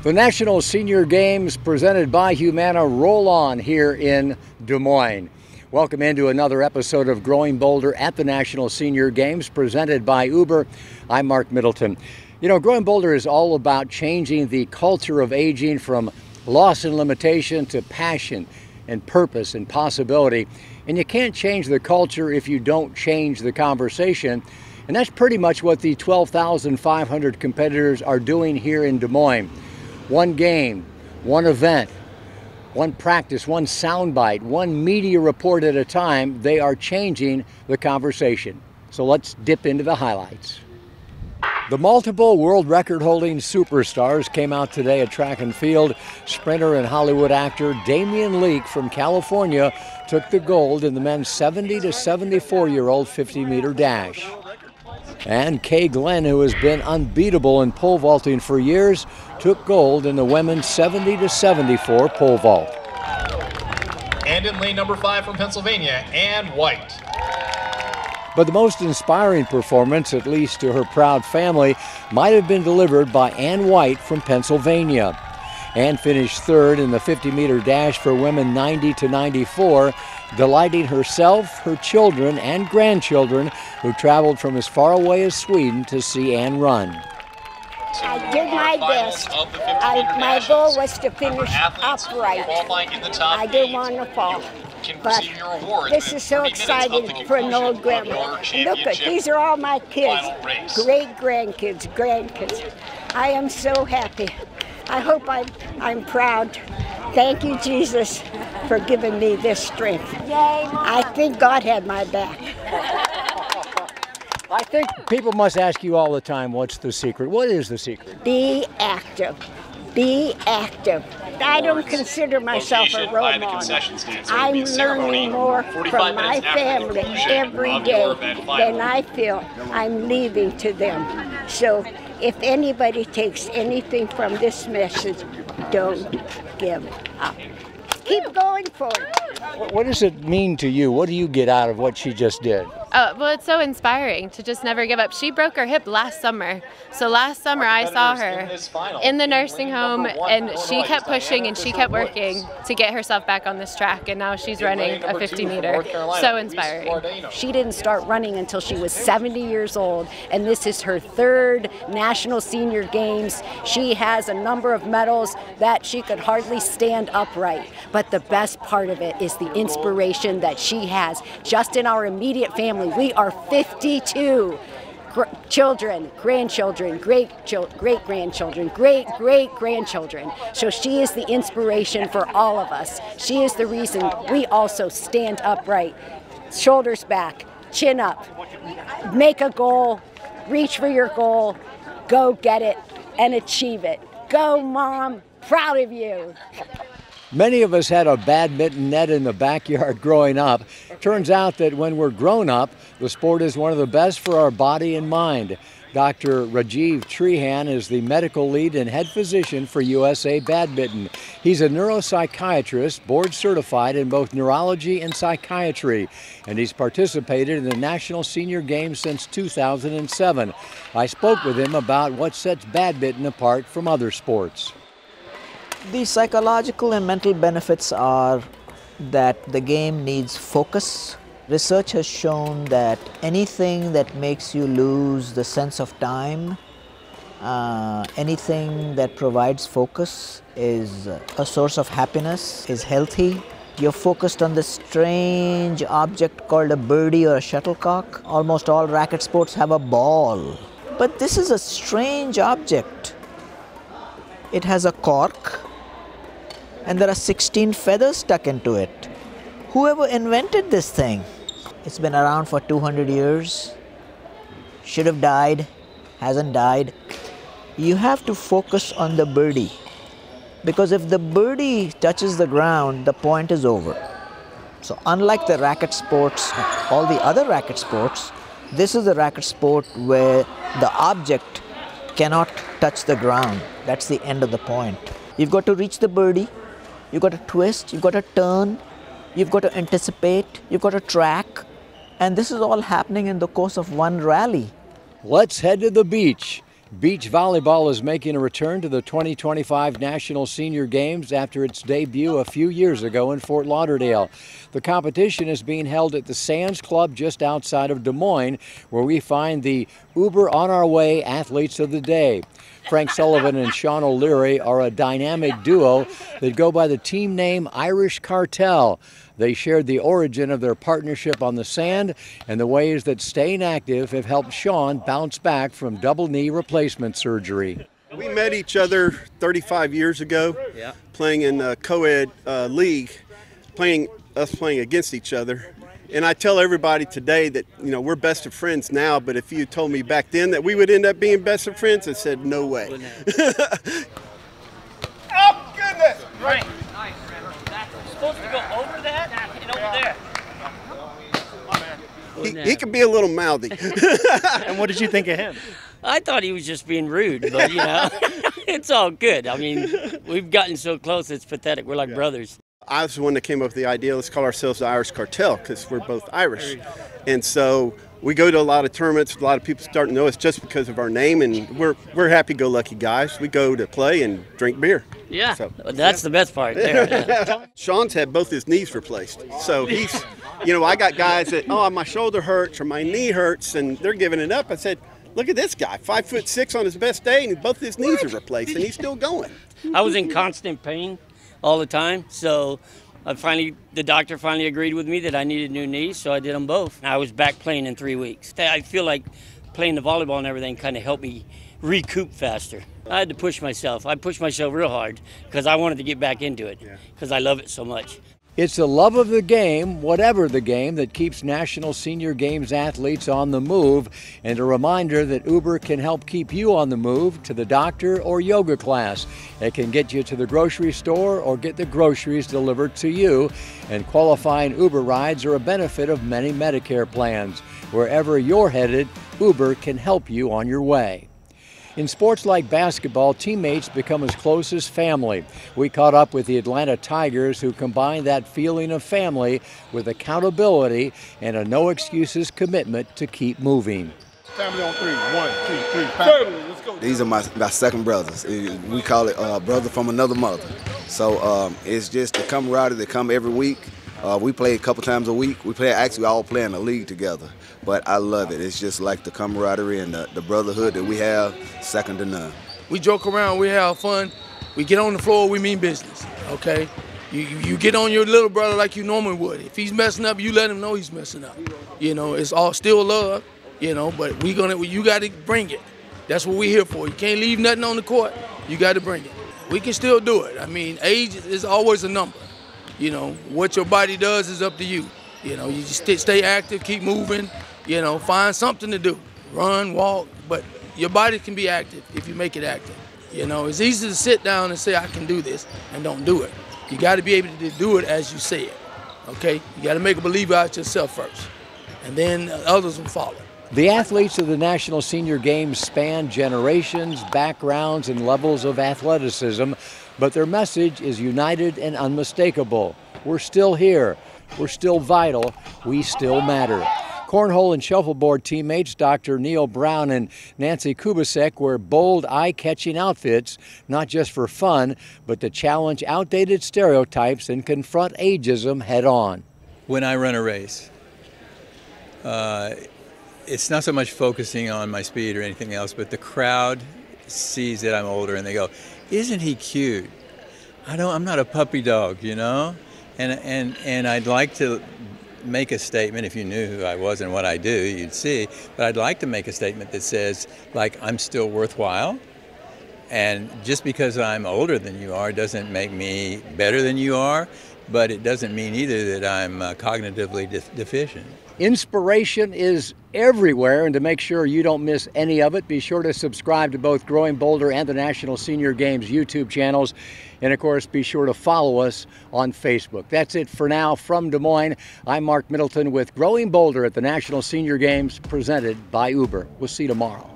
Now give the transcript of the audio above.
The National Senior Games presented by Humana roll on here in Des Moines. Welcome into another episode of Growing Bolder at the National Senior Games presented by Uber. I'm Mark Middleton. You know, Growing Bolder is all about changing the culture of aging from loss and limitation to passion and purpose and possibility. And you can't change the culture if you don't change the conversation. And that's pretty much what the 12,500 competitors are doing here in Des Moines. One game, one event, one practice, one soundbite, one media report at a time, they are changing the conversation. So let's dip into the highlights. The multiple world record-holding superstars came out today at track and field. Sprinter and Hollywood actor Damian Leake from California took the gold in the men's 70 to 74-year-old 50-meter dash. And Kay Glenn, who has been unbeatable in pole vaulting for years, took gold in the women's 70 to 74 pole vault. And in lane number 5 from Pennsylvania, Ann White. But the most inspiring performance, at least to her proud family, might have been delivered by Ann White from Pennsylvania. Ann finished third in the 50-meter dash for women 90 to 94, delighting herself, her children, and grandchildren who traveled from as far away as Sweden to see Ann run. I did my best. My goal was to finish upright. I didn't want to fall. But this is so exciting for an old grandma. Look, these are all my kids, great-grandkids, grandkids. I am so happy. I hope I'm proud. Thank you, Jesus, for giving me this strength. I think God had my back. I think people must ask you all the time, what's the secret? What is the secret? Be active. Be active. I don't consider myself a role model. I'm learning more from my family every day than I feel I'm leaving to them. So if anybody takes anything from this message, don't give up. Keep going forward. What does it mean to you? What do you get out of what she just did? Well, it's so inspiring to just never give up. She broke her hip last summer. So last summer I saw her in the nursing home, and she kept pushing and she kept working to get herself back on this track, and now she's running a 50-meter. So inspiring. She didn't start running until she was 70 years old, and this is her third National Senior Games. She has a number of medals that she could hardly stand upright. But the best part of it is the inspiration that she has. Just in our immediate family, we are 52 children, grandchildren, great-grandchildren, great-great-grandchildren. So she is the inspiration for all of us. She is the reason we also stand upright, shoulders back, chin up, make a goal, reach for your goal, go get it, and achieve it. Go, Mom, proud of you. Many of us had a badminton net in the backyard growing up. Turns out that when we're grown up, the sport is one of the best for our body and mind. Dr. Rajeev Trehan is the medical lead and head physician for USA Badminton. He's a neuropsychiatrist, board certified in both neurology and psychiatry, and he's participated in the National Senior Games since 2007. I spoke with him about what sets badminton apart from other sports. The psychological and mental benefits are that the game needs focus. Research has shown that anything that makes you lose the sense of time, anything that provides focus is a source of happiness, is healthy. You're focused on this strange object called a birdie or a shuttlecock. Almost all racket sports have a ball. But this is a strange object. It has a cork, and there are 16 feathers stuck into it. Whoever invented this thing? It's been around for 200 years. Should have died, hasn't died. You have to focus on the birdie, because if the birdie touches the ground, the point is over. So unlike the racket sports, all the other racket sports, this is the racket sport where the object cannot touch the ground. That's the end of the point. You've got to reach the birdie. You've got to twist, you've got to turn, you've got to anticipate, you've got to track, and this is all happening in the course of one rally. Let's head to the beach Beach Volleyball is making a return to the 2025 National Senior Games after its debut a few years ago in Fort Lauderdale. The competition is being held at the Sands Club just outside of Des Moines, where we find the Uber on our way athletes of the day. Frank Sullivan and Sean O'Leary are a dynamic duo that go by the team name Irish Cartel. They shared the origin of their partnership on the sand and the ways that staying active have helped Sean bounce back from double knee replacement surgery. We met each other 35 years ago, playing in a co-ed league, playing against each other. And I tell everybody today that, you know, we're best of friends now, but if you told me back then that we would end up being best of friends, I said, no way. Oh, goodness! Right. Nice. You're supposed to go over that and over there. He can be a little mouthy. And what did you think of him? I thought he was just being rude, but, you know, it's all good. I mean, we've gotten so close, it's pathetic. We're like brothers. I was the one that came up with the idea, let's call ourselves the Irish Cartel, because we're both Irish. And so we go to a lot of tournaments, a lot of people start to know us just because of our name, and we're happy-go-lucky guys. We go to play and drink beer. Yeah, so, that's the best part there. Yeah. Sean's had both his knees replaced. So he's, you know, I got guys that, oh, my shoulder hurts or my knee hurts, and they're giving it up. I said, look at this guy, 5'6" on his best day, and both his knees are replaced, and he's still going. I was in constant pain all the time, so the doctor finally agreed with me that I needed new knees, so I did them both. I was back playing in 3 weeks. I feel like playing the volleyball and everything kind of helped me recoup faster. I had to push myself. I pushed myself real hard because I wanted to get back into it because I love it so much. It's the love of the game, whatever the game, that keeps National Senior Games athletes on the move, and a reminder that Uber can help keep you on the move to the doctor or yoga class. It can get you to the grocery store or get the groceries delivered to you, and qualifying Uber rides are a benefit of many Medicare plans. Wherever you're headed, Uber can help you on your way. In sports like basketball, teammates become as close as family. We caught up with the Atlanta Tigers, who combine that feeling of family with accountability and a no-excuses commitment to keep moving. Family on three. 1, 2, 3, family. Let's go. These are my second brothers. We call it brother from another mother. So it's just the camaraderie that come every week. We play a couple times a week. We all play in a league together. But I love it. It's just like the camaraderie and the brotherhood that we have, second to none. We joke around, we have fun. We get on the floor, we mean business, okay? You get on your little brother like you normally would. If he's messing up, you let him know he's messing up. You know, it's all still love, you know, but you got to bring it. That's what we're here for. You can't leave nothing on the court. You got to bring it. We can still do it. I mean, age is always a number. You know, what your body does is up to you. You know, you just stay active, keep moving, you know, find something to do. Run, walk, but your body can be active if you make it active. You know, it's easy to sit down and say, I can do this, and don't do it. You got to be able to do it as you say it, okay? You got to make a believer out yourself first, and then others will follow. The athletes of the National Senior Games span generations, backgrounds, and levels of athleticism, but their message is united and unmistakable. We're still here. We're still vital. We still matter. Cornhole and shuffleboard teammates Dr. Neil Brown and Nancy Kubasek wear bold, eye-catching outfits, not just for fun, but to challenge outdated stereotypes and confront ageism head-on. When I run a race, it's not so much focusing on my speed or anything else, but the crowd sees that I'm older and they go, isn't he cute? I'm not a puppy dog, you know? And I'd like to make a statement. If you knew who I was and what I do, you'd see. But I'd like to make a statement that says, like, I'm still worthwhile. And just because I'm older than you are doesn't make me better than you are, but it doesn't mean either that I'm cognitively deficient. Inspiration is everywhere, and to make sure you don't miss any of it, be sure to subscribe to both Growing Boulder and the National Senior Games YouTube channels. And of course, be sure to follow us on Facebook. That's it for now from Des Moines. I'm Mark Middleton with Growing Boulder at the National Senior Games, presented by Uber. We'll see you tomorrow.